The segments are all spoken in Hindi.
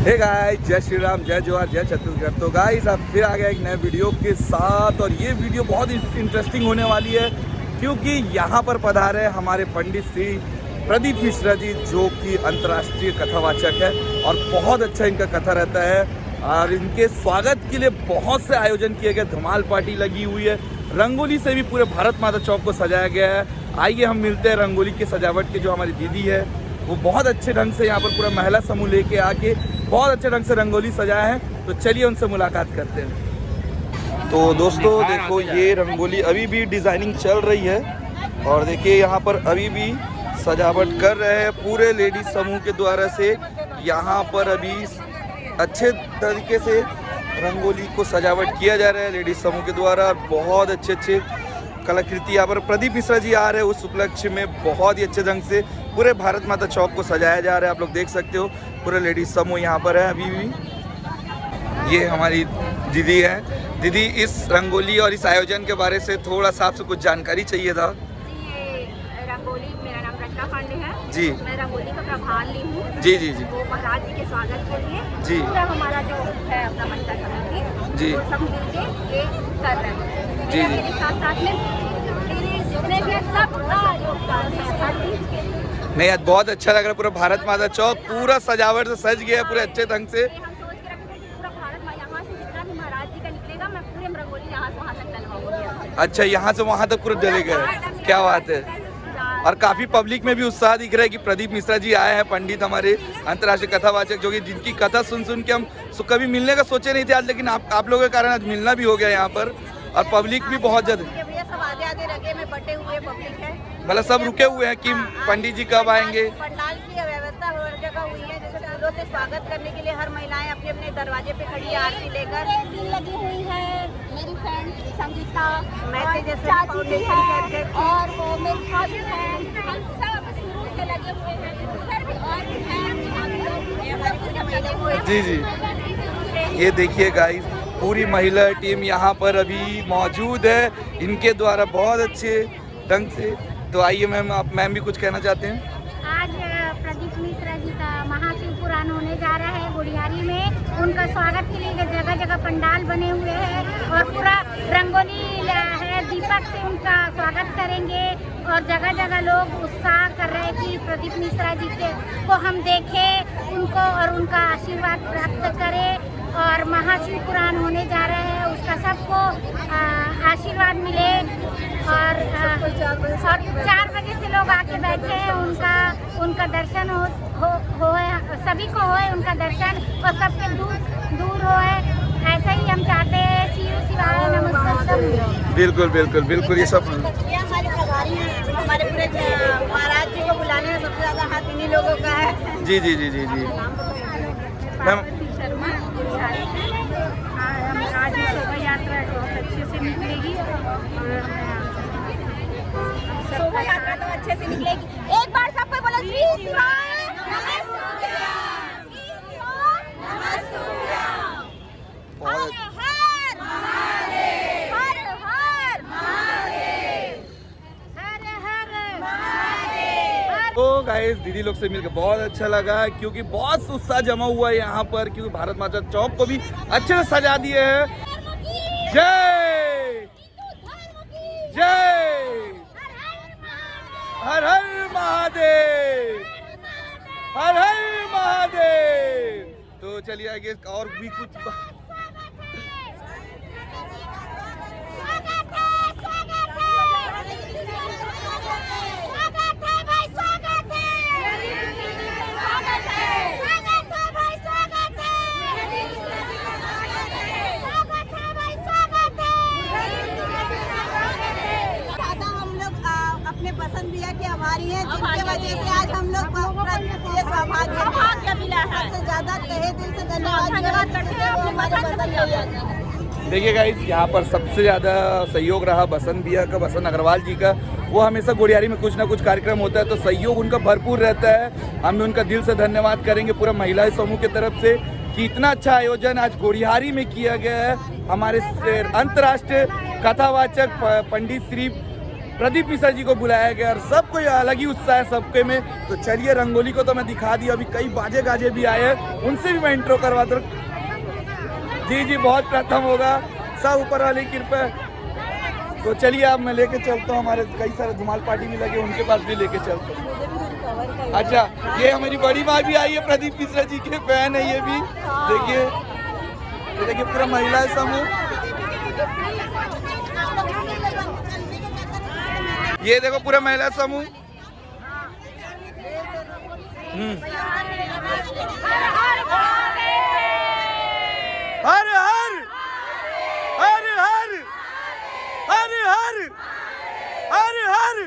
हे गाइस, जय श्री राम, जय जवाहर, जय छत्तीसगढ़। तो गाइस अब फिर आ गया एक नए वीडियो के साथ, और ये वीडियो बहुत इंटरेस्टिंग होने वाली है क्योंकि यहाँ पर पधारे हमारे पंडित श्री प्रदीप मिश्रा जी, जो कि अंतर्राष्ट्रीय कथावाचक है और बहुत अच्छा इनका कथा रहता है। और इनके स्वागत के लिए बहुत से आयोजन किए गए, धमाल पार्टी लगी हुई है, रंगोली से भी पूरे भारत माता चौक को सजाया गया है। आइए हम मिलते हैं रंगोली की सजावट के जो हमारी दीदी है, वो बहुत अच्छे ढंग से यहाँ पर पूरा महिला समूह लेके आके बहुत अच्छे ढंग से रंगोली सजाया है। तो चलिए उनसे मुलाकात करते हैं। तो दोस्तों देखो, ये रंगोली अभी भी डिज़ाइनिंग चल रही है और देखिए यहाँ पर अभी भी सजावट कर रहे हैं पूरे लेडीज समूह के द्वारा से। यहाँ पर अभी अच्छे तरीके से रंगोली को सजावट किया जा रहा है लेडीज समूह के द्वारा। बहुत अच्छे कलाकृति यहाँ पर प्रदीप मिश्रा जी आ रहे हैं, उस उपलक्ष्य में बहुत ही अच्छे ढंग से पूरे भारत माता चौक को सजाया जा रहा है। आप लोग देख सकते हो पूरे लेडीज समूह यहाँ पर है अभी भी। ये हमारी दीदी है। दीदी, इस रंगोली और इस आयोजन के बारे से थोड़ा सा आपसे कुछ जानकारी चाहिए था। रंगोली, मेरा नाम रचना पांडे है जी। मैं रंगोली का प्रभार ली हूँ। जी जी जी। वो महाराज जी के स्वागत के लिए जी। पूरा हमारा जो है अपना महिला समिति जी। वो सब मिलके ये कर रहे हैं। जी जी। मेरे साथ साथ में जितने भी सबका योगदान है हर चीज के लिए। नहीं, आज बहुत अच्छा लग रहा है। पूरा भारत माता चौक पूरा सजावट से सज गया है पूरे अच्छे ढंग से। हम सोच के रखे थे कि पूरा भारत यहाँ से जितना भी महाराज जी का निकलेगा, मैं पूरे रंगोली यहाँ से वहाँ तक डलवाऊंगी। अच्छा, यहाँ से वहाँ तक पूरे डले गए, क्या बात है। और काफ़ी पब्लिक में भी उत्साह दिख रहा है कि प्रदीप मिश्रा जी आए हैं, पंडित हमारे अंतर्राष्ट्रीय कथावाचक, जो कि जिनकी कथा सुन के हम कभी मिलने का सोचे नहीं थे आज, लेकिन आप लोगों के कारण आज मिलना भी हो गया यहाँ पर। और पब्लिक भी बहुत ज़्यादा, सब आधे रगे में बटे हुए पब्लिक है, मतलब सब रुके हुए हैं कि पंडित जी कब आएंगे। पंडाल की व्यवस्था हर जगह हुई है, जैसे फूलों से स्वागत करने के लिए हर महिलाएं अपने अपने दरवाजे पे खड़ी है आरती लेकर। लगी हुई है मेरी फ्रेंड संगीता, मैं तेजस्वी है और वो मेरी भाभी है। हम सब शुरू से लगे हुए हैं, उधर भी और भी हैं। जी जी, ये देखिए गाइस, पूरी महिला टीम यहाँ पर अभी मौजूद है, इनके द्वारा बहुत अच्छे ढंग से। तो आइए मैम भी कुछ कहना चाहते हैं। आज प्रदीप मिश्रा जी का महाशिव पुराण होने जा रहा है गुड़ियारी में। उनका स्वागत के लिए जगह जगह पंडाल बने हुए हैं और पूरा रंगोली है, दीपक से उनका स्वागत करेंगे। और जगह जगह लोग उत्साह कर रहे हैं कि प्रदीप मिश्रा जी को हम देखें, उनको और उनका आशीर्वाद प्राप्त करें। और महाशिव पुराण होने जा रहे हैं, उसका सबको आशीर्वाद मिले। और 4 बजे से लोग आके बैठे हैं, उनका दर्शन हो सभी को होए उनका दर्शन, और सबके दूर होए, ऐसा ही हम चाहते हैं। शिवाय नमस्कार। बिल्कुल बिल्कुल बिल्कुल, ये सब ये हमारे प्रभारी हैं, हमारे पूरे महाराज जी को बुलाने में सबसे ज़्यादा हाथ इन्हीं लोगों का है। जी जी जी जी जी मैम। शर्मा आज शोभा यात्रा बहुत अच्छे से निकलेगी और शोभा यात्रा तो अच्छे से निकलेगी। एक बार सबको बोलो श्री शिवाय तो गाइस, दीदी लोग से मिलकर बहुत अच्छा लगा क्योंकि बहुत उत्साह जमा हुआ है यहाँ पर, क्योंकि भारत माता चौक को भी अच्छे से सजा दिए हैं। जय जय, हर हर महादेव, हर हर महादेव। तो चलिए आगे और भी कुछ बसंत भैया के आभारी हैं, जिनके वजह से आज हम लोग ये सौभाग्य मिला है। सबसे ज्यादा तहे दिल से धन्यवाद करते हैं अपने बसंत भैया। देखिए गाइस, यहाँ पर सबसे ज़्यादा सहयोग रहा बसंत भैया का, बसंत अग्रवाल जी का। वो हमेशा गुड़ियारी में कुछ ना कुछ कार्यक्रम होता है तो सहयोग उनका भरपूर रहता है। हम उनका दिल से धन्यवाद करेंगे पूरा महिला समूह की तरफ से कि इतना अच्छा आयोजन आज गुड़ियारी में किया गया है। हमारे अंतर्राष्ट्रीय कथावाचक पंडित श्री प्रदीप मिश्रा जी को बुलाया गया और सबको अलग ही उत्साह है सबके में। तो चलिए रंगोली को तो मैं दिखा दी, अभी कई बाजे गाजे भी आए हैं, उनसे भी मैं इंट्रो करवाता हूँ। जी जी बहुत प्रथम होगा, सब ऊपर वाली कृपा। तो चलिए अब मैं लेके चलता हूँ, हमारे कई सारे धुमाल पार्टी भी लगे, उनके पास भी लेके चलता हूँ। अच्छा ये हमारी बड़ी माँ भी आई है, प्रदीप मिश्रा जी के फैन है ये भी। देखिए ये देखिए पूरा महिला समूह, ये देखो पूरा महिला समूह। हर हर हर हर हर हर हर हर।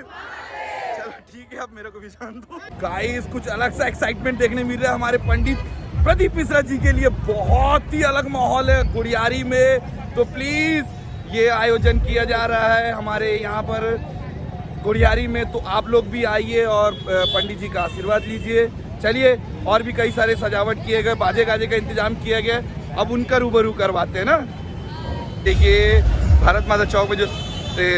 चलो ठीक है अब मेरे को भी जान दो। गाइस कुछ अलग सा एक्साइटमेंट देखने मिल रहा है हमारे पंडित प्रदीप मिश्रा जी के लिए। बहुत ही अलग माहौल है गुड़ियारी में। तो प्लीज ये आयोजन किया जा रहा है हमारे यहाँ पर गुड़ियारी में, तो आप लोग भी आइए और पंडित जी का आशीर्वाद लीजिए। चलिए और भी कई सारे सजावट किए गए, बाजे गाजे का इंतजाम किया गया, अब उनका रूबरू करवाते हैं ना। देखिए भारत माता चौक में जो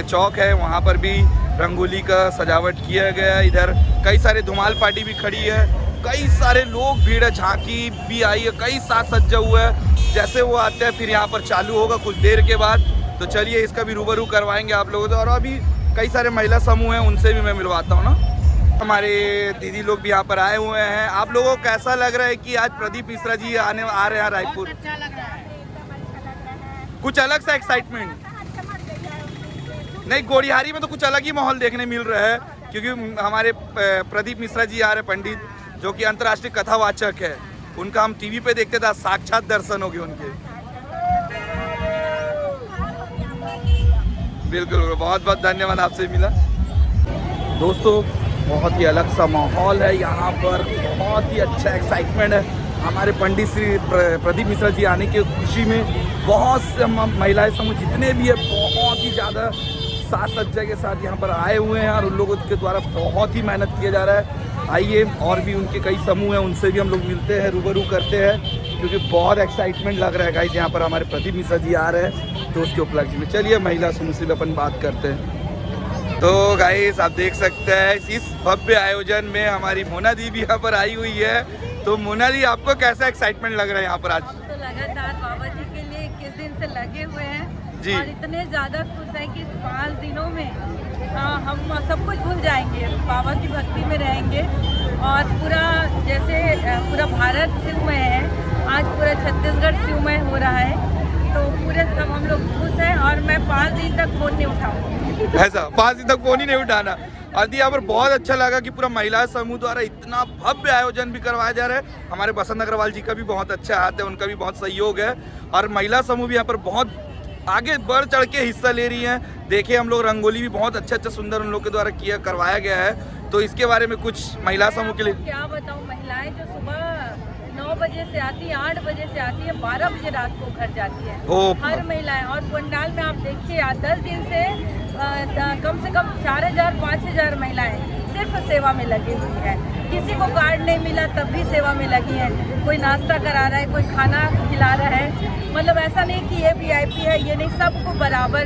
चौक है वहाँ पर भी रंगोली का सजावट किया गया। इधर कई सारे धुमाल पार्टी भी खड़ी है, कई सारे लोग भीड़ है, झांकी भी आई है, कई साथ सज्जा हुआ है। जैसे वो आते हैं फिर यहाँ पर चालू होगा कुछ देर के बाद। तो चलिए इसका भी रूबरू करवाएंगे आप लोगों को। और अभी कई सारे महिला समूह हैं, उनसे भी मैं मिलवाता हूँ ना। हमारे दीदी लोग भी यहाँ पर आए हुए हैं। आप लोगों को कैसा लग रहा है कि आज प्रदीप मिश्रा जी आ रहे हैं रायपुर? अच्छा लग रहा है, कुछ अलग सा एक्साइटमेंट नहीं, गोड़ियारी में तो कुछ अलग ही माहौल देखने मिल रहा है, क्योंकि हमारे प्रदीप मिश्रा जी आ रहे पंडित, जो कि अंतर्राष्ट्रीय कथावाचक है। उनका हम टीवी पे देखते थे, साक्षात दर्शन हो गए उनके। बिल्कुल बहुत बहुत धन्यवाद, आपसे मिला। दोस्तों बहुत ही अलग सा माहौल है यहाँ पर, बहुत ही अच्छा एक्साइटमेंट है। हमारे पंडित श्री प्रदीप मिश्रा जी आने की खुशी में बहुत से महिलाएं समूह जितने भी है बहुत ही ज़्यादा साज सज्जा के साथ यहाँ पर आए हुए हैं और उन लोगों के द्वारा बहुत ही मेहनत किया जा रहा है। आइए और भी उनके कई समूह हैं, उनसे भी हम लोग मिलते हैं, रूबरू करते हैं, क्योंकि बहुत एक्साइटमेंट लग रहा है गाइस। यहाँ पर हमारे प्रदीप मिश्रा जी आ रहे हैं तो उसके उपलक्ष्य में चलिए महिला समूह से अपन बात करते हैं। तो गाइस आप देख सकते हैं इस भव्य आयोजन में हमारी मोना दी भी यहाँ पर आई हुई है। तो मोना दी आपको कैसा एक्साइटमेंट लग रहा है यहाँ पर आज? तो लगातार बाबा जी के लिए 21 दिन से लगे हुए हैं जी। और इतने ज़्यादा खुश हैं कि इस 5 दिनों में हम सब कुछ भूल जाएंगे, बाबा की भक्ति में रहेंगे। और पूरा जैसे पूरा भारत शिवमय है, आज पूरा छत्तीसगढ़ शिवमय हो रहा है, तो पूरे सब हम लोग खुश हैं। और मैं 5 दिन तक फोन नहीं उठाऊंगी। ऐसा 5 दिन तक फोन ही नहीं उठाना। और यहाँ पर बहुत अच्छा लगा कि पूरा महिला समूह द्वारा इतना भव्य आयोजन भी करवाया जा रहा है। हमारे बसंत अग्रवाल जी का भी बहुत अच्छा हाथ है, उनका भी बहुत सहयोग है। और महिला समूह भी यहाँ पर बहुत आगे बढ़ चढ़ के हिस्सा ले रही हैं। देखिए हम लोग रंगोली भी बहुत अच्छा सुंदर उन लोग के द्वारा करवाया गया है। तो इसके बारे में कुछ महिला समूह के लिए क्या बताऊँ, महिलाएं जो सुबह 9 बजे से आती है, 8 बजे से आती है, 12 बजे रात को घर जाती है हर महिलाएं। और पंडाल में आप देखिए 10 दिन से कम से कम 4000-5000 महिलाएं सिर्फ सेवा में लगी हुई है। किसी को कार्ड नहीं मिला तब भी सेवा में लगी है। कोई नाश्ता करा रहा है, कोई खाना खिला रहा है। मतलब ऐसा नहीं कि ये VIP है, ये नहीं, सबको बराबर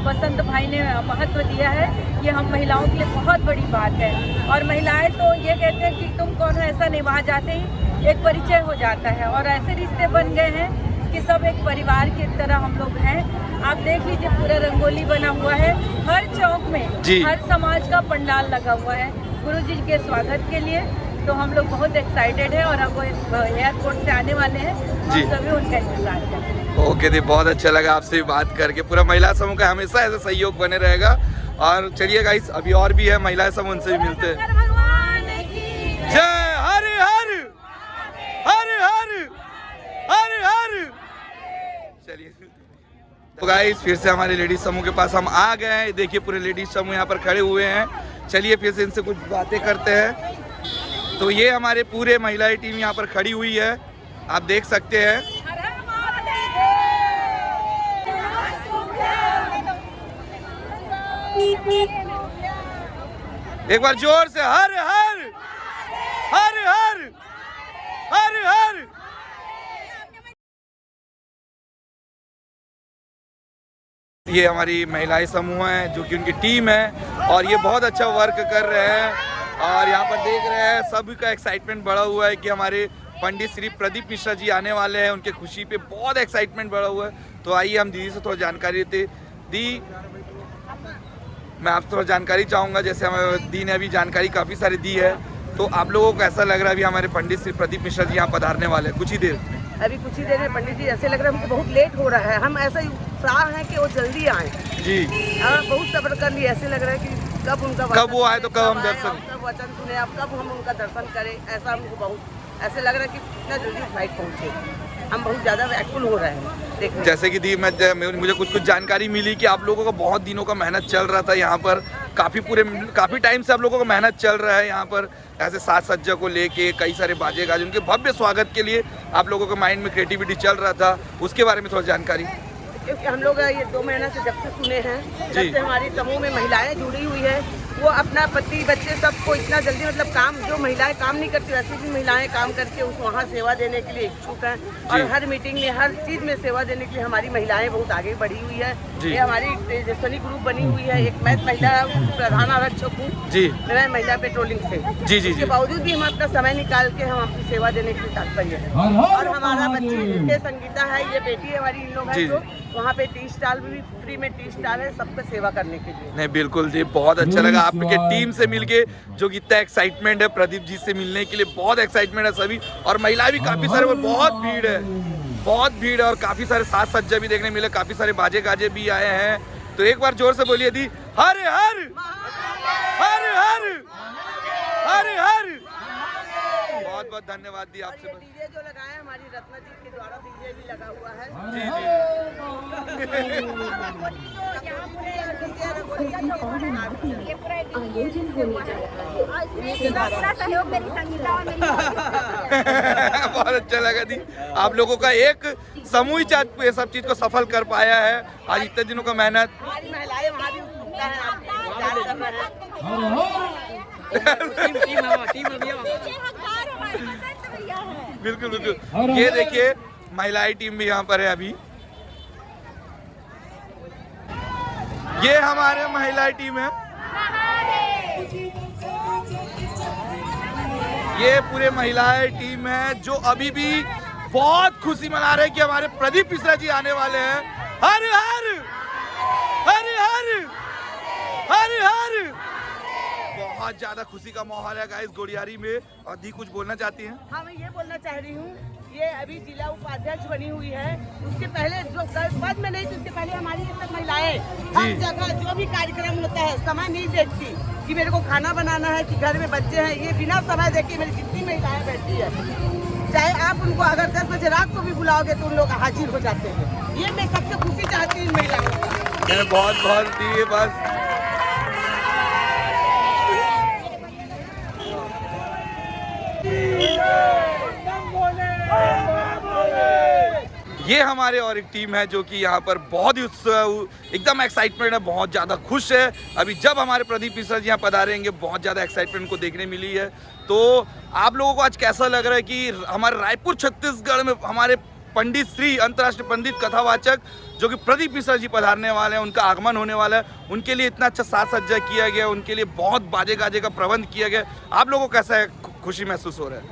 बसंत भाई ने महत्व दिया है। ये हम महिलाओं के लिए बहुत बड़ी बात है। और महिलाएं तो ये कहते हैं कि तुम कौन हो, ऐसा नहीं, वहाँ जाते ही एक परिचय हो जाता है और ऐसे रिश्ते बन गए हैं कि सब एक परिवार की तरह हम लोग हैं। आप देख लीजिए पूरा रंगोली बना हुआ है, हर चौक में हर समाज का पंडाल लगा हुआ है गुरु जी के स्वागत के लिए। तो हम लोग बहुत एक्साइटेड हैं और अब वो एयरपोर्ट से आने वाले हैं, हम सभी उनका इंतजार करते हैं। ओके दी, बहुत अच्छा लगा आपसे बात करके। पूरा महिला समूह का हमेशा ऐसा सहयोग बने रहेगा। और चलिए गाइस अभी और भी है महिला समूह, उनसे भी मिलते हैं। जय हर हर हर हर हर हर। चलिए तो गाइस फिर से हमारे लेडीज समूह के पास हम आ गए हैं। देखिए पूरे लेडीज समूह यहाँ पर खड़े हुए हैं। चलिए फिर से इनसे कुछ बातें करते हैं। तो ये हमारे पूरे महिला टीम यहाँ पर खड़ी हुई है, आप देख सकते हैं। एक बार जोर से हर हर हर हर हर हर। ये हमारी महिलाएं समूह है जो कि उनकी टीम है और ये बहुत अच्छा वर्क कर रहे हैं और यहाँ पर देख रहे हैं सभी का एक्साइटमेंट बढ़ा हुआ है कि हमारे पंडित श्री प्रदीप मिश्रा जी आने वाले हैं। उनके खुशी पे बहुत एक्साइटमेंट बढ़ा हुआ है। तो आइए हम दीदी से थोड़ा जानकारी देते। दी, मैं आपसे थोड़ा जानकारी चाहूँगा, जैसे हमें दी ने अभी जानकारी काफ़ी सारी दी है, तो आप लोगों को कैसा लग रहा है अभी हमारे पंडित श्री प्रदीप मिश्रा जी यहाँ पधारने वाले हैं कुछ ही देर? अभी कुछ ही देर में पंडित जी ऐसे लग रहा है हमको बहुत लेट हो रहा है, हम ऐसा उत्साह है कि वो जल्दी आए जी। बहुत सब्र कर लिए, ऐसे लग रहा है कि कब उनका कब वो आए तो कब हम दर्शन, कब वचन सुने, अब कब हम उनका दर्शन करें। ऐसा हमको बहुत ऐसे लग रहा है कि कितना जल्दी फ्लाइट पहुँचे, हम बहुत ज़्यादा व्याकुल हो रहे हैं देखने। जैसे कि दी मुझे कुछ जानकारी मिली कि आप लोगों का बहुत दिनों का मेहनत चल रहा था यहाँ पर, काफ़ी टाइम से आप लोगों का मेहनत चल रहा है यहाँ पर, ऐसे साज सज्जा को लेके कई सारे बाजे गाजे उनके भव्य स्वागत के लिए आप लोगों के माइंड में क्रिएटिविटी चल रहा था, उसके बारे में थोड़ा जानकारी। क्योंकि हम लोग ये 2 महीना से जब से सुने हैं, जब से हमारी समूह में महिलाएं जुड़ी हुई है, वो अपना पति बच्चे सबको इतना जल्दी मतलब काम, जो महिलाएं काम नहीं करती वैसे भी महिलाएं काम करके उस वहाँ सेवा देने के लिए इच्छुक हैं और हर मीटिंग में हर चीज़ में सेवा देने के लिए हमारी महिलाएं बहुत आगे बढ़ी हुई है। ये हमारी तेजस्विनी ग्रुप बनी हुई है, एक मैं महिला प्रधान आरक्षक हूँ जी, मैं महिला पेट्रोलिंग से जी जी। इसके बावजूद भी हम अपना समय निकाल के हम अपनी सेवा देने के लिए तात्पर्य है। और हमारा बच्ची संगीता है, ये बेटी हमारी, इन लोग हैं जो वहाँ पे टी स्टॉल भी फ्री में टी स्टॉल है सबको सेवा करने के लिए। नहीं बिल्कुल जी, बहुत अच्छा लगा आपके टीम से मिलके, जो कि इतना एक्साइटमेंट है प्रदीप जी से मिलने के लिए, बहुत एक्साइटमेंट है सभी और महिलाएं भी काफी सारे, बहुत भीड़ है और काफी सारे साज सज्जा भी देखने मिले, काफी सारे बाजे गाजे भी आए हैं। तो एक बार जोर से बोलिए दी, हर हर हर हर हर हर। बहुत बहुत धन्यवाद दी आपसे। डीजे जो लगाया है हमारी रत्ना जी के द्वारा, डीजे भी लगा हुआ है जी बहुत अच्छा लगा दी, आप लोगों का एक समूह ये सब चीज को सफल कर पाया है आज इतने दिनों का मेहनत। हमारी महिलाएं वहाँ भी उत्सुकता है। बिल्कुल बिल्कुल, ये देखिए महिलाएं टीम भी यहाँ पर है अभी, ये हमारे महिला टीम है, ये पूरे महिलाएं टीम है जो अभी भी बहुत खुशी मना रहे हैं कि हमारे प्रदीप मिश्रा जी आने वाले हैं। हर हर हर हर हर हर। बहुत ज्यादा खुशी का माहौल है गाइस गोड़ियारी में। और दी कुछ बोलना चाहती हैं? हाँ, मैं ये बोलना चाह रही हूँ, ये अभी जिला उपाध्यक्ष बनी हुई है, उसके पहले जो पद में नहीं थी उसके पहले हमारी ये सब महिलाएं हर जगह जो भी कार्यक्रम होता है समय नहीं देखती कि मेरे को खाना बनाना है कि घर में बच्चे हैं, ये बिना समय देखे मेरी जितनी महिलाएं बैठती है, चाहे आप उनको अगर 10 बजे रात को भी बुलाओगे तो उन लोग हाजिर हो जाते हैं। ये मैं सबसे खुशी चाहती हूँ महिलाओं को। बहुत बहुत दी बस। ये हमारे और एक टीम है जो कि यहाँ पर बहुत ही एकदम एक्साइटमेंट है, बहुत ज़्यादा खुश है। अभी जब हमारे प्रदीप मिश्रा जी यहाँ पधारेंगे बहुत ज़्यादा एक्साइटमेंट को देखने मिली है। तो आप लोगों को आज कैसा लग रहा है कि हमारे रायपुर छत्तीसगढ़ में हमारे पंडित श्री अंतर्राष्ट्रीय पंडित कथावाचक जो कि प्रदीप मिश्रा जी पधारने वाले हैं, उनका आगमन होने वाला है, उनके लिए इतना अच्छा साज सज्जा किया गया, उनके लिए बहुत बाजे गाजे का प्रबंध किया गया। आप लोगों को कैसा है, खुशी महसूस हो रहा है?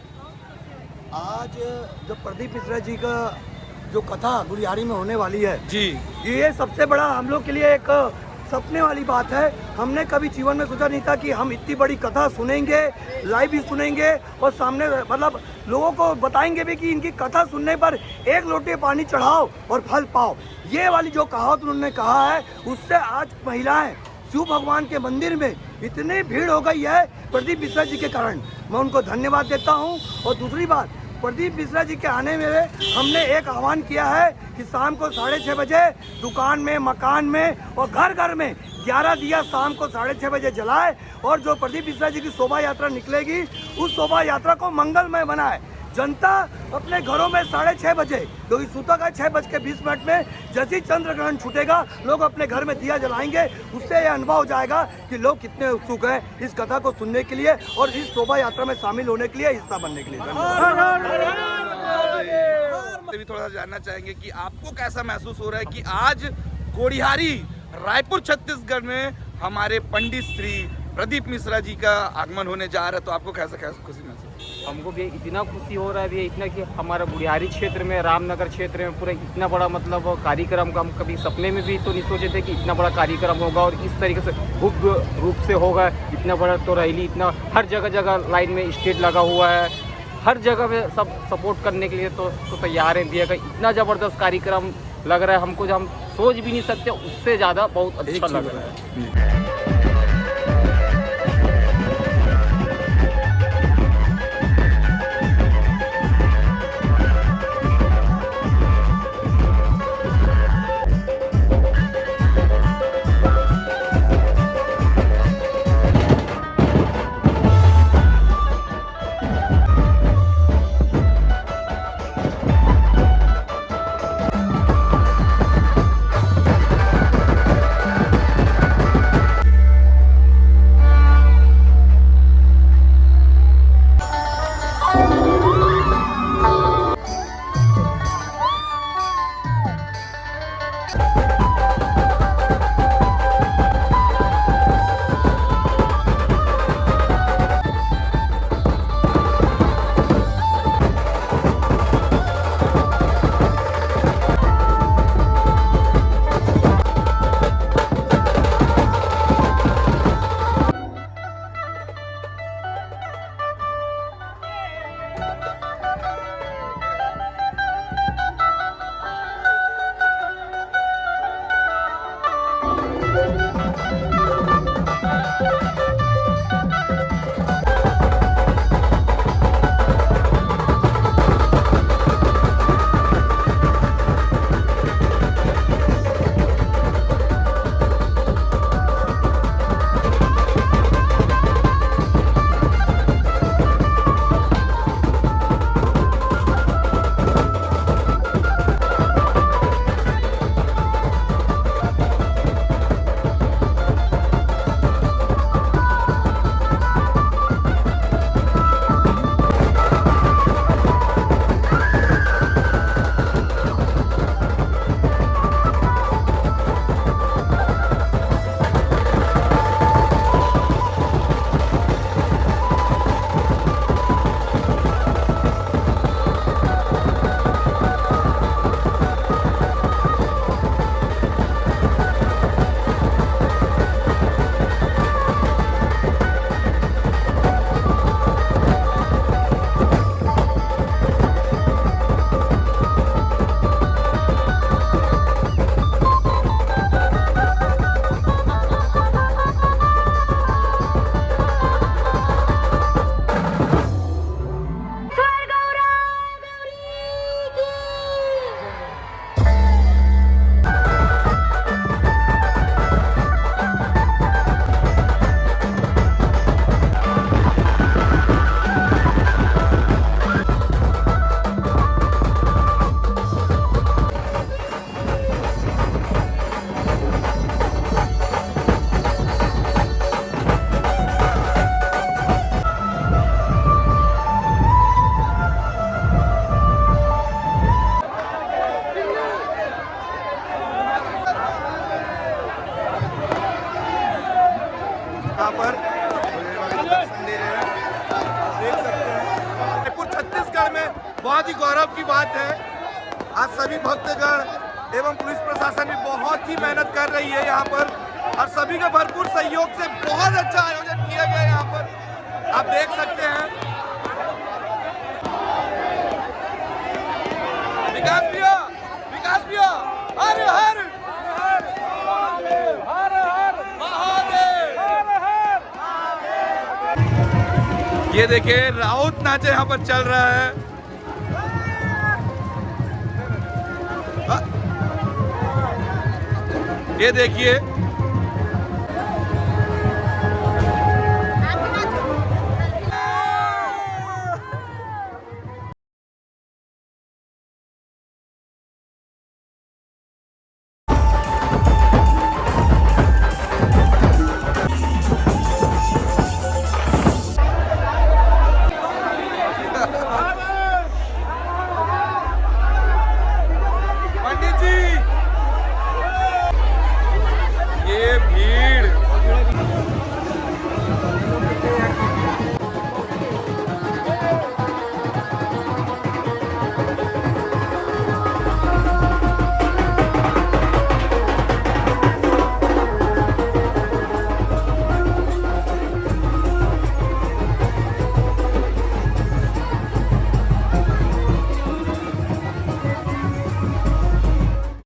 आज जो प्रदीप मिश्रा जी का जो कथा गुड़ियारी में होने वाली है जी, ये सबसे बड़ा हम लोग के लिए एक सपने वाली बात है। हमने कभी जीवन में सोचा नहीं था कि हम इतनी बड़ी कथा सुनेंगे, लाइव भी सुनेंगे और सामने मतलब लोगों को बताएंगे भी कि इनकी कथा सुनने पर 1 लोटे पानी चढ़ाओ और फल पाओ। ये वाली जो कहावत उन्होंने कहा है, उससे आज महिलाएं शिव भगवान के मंदिर में इतनी भीड़ हो गई है प्रदीप मिश्रा जी के कारण। मैं उनको धन्यवाद देता हूँ। और दूसरी बात, प्रदीप मिश्रा जी के आने में हमने एक आह्वान किया है कि शाम को 6:30 बजे दुकान में, मकान में और घर घर में 11 दिया शाम को 6:30 बजे जलाए और जो प्रदीप मिश्रा जी की शोभा यात्रा निकलेगी उस शोभा यात्रा को मंगलमय बनाए। जनता अपने घरों में 6:30 बजे, क्योंकि सूतक है 6:20 में जैसे ही चंद्र ग्रहण छूटेगा लोग अपने घर में दिया जलाएंगे। उससे यह अनुभव हो जाएगा कि लोग कितने उत्सुक हैं इस कथा को सुनने के लिए और इस शोभा यात्रा में शामिल होने के लिए, हिस्सा बनने के लिए। भी थोड़ा सा जानना चाहेंगे कि आपको कैसा महसूस हो रहा है कि आज गोड़िहारी रायपुर छत्तीसगढ़ में हमारे पंडित श्री प्रदीप मिश्रा जी का आगमन होने जा रहा है, तो आपको कैसा खुशी महसूस? हमको भी इतना खुशी हो रहा है भैया, इतना कि हमारा गुड़िहारी क्षेत्र में, रामनगर क्षेत्र में पूरा इतना बड़ा मतलब कार्यक्रम का हम कभी सपने में भी तो नहीं सोचे थे कि इतना बड़ा कार्यक्रम होगा और इस तरीके से भव्य रूप से होगा। इतना बड़ा तो रैली, इतना हर जगह जगह लाइन में स्टेज लगा हुआ है, हर जगह पे सब सपोर्ट करने के लिए तो तैयार हैं भैया का। इतना ज़बरदस्त कार्यक्रम लग रहा है हमको, जो हम सोच भी नहीं सकते, उससे ज़्यादा बहुत अच्छा लग रहा है। यहाँ पर दर्शन दे रहे हैं, देख सकते हैं। रायपुर छत्तीसगढ़ में बहुत ही गौरव की बात है। आज सभी भक्तगण एवं पुलिस प्रशासन भी बहुत ही मेहनत कर रही है यहाँ पर, और सभी के भरपूर सहयोग से बहुत अच्छा आयोजन किया गया है यहाँ पर, आप देख सकते हैं। विकास भैया हर हर ये देखिए राउत नाचे यहाँ पर चल रहा है। ये देखिए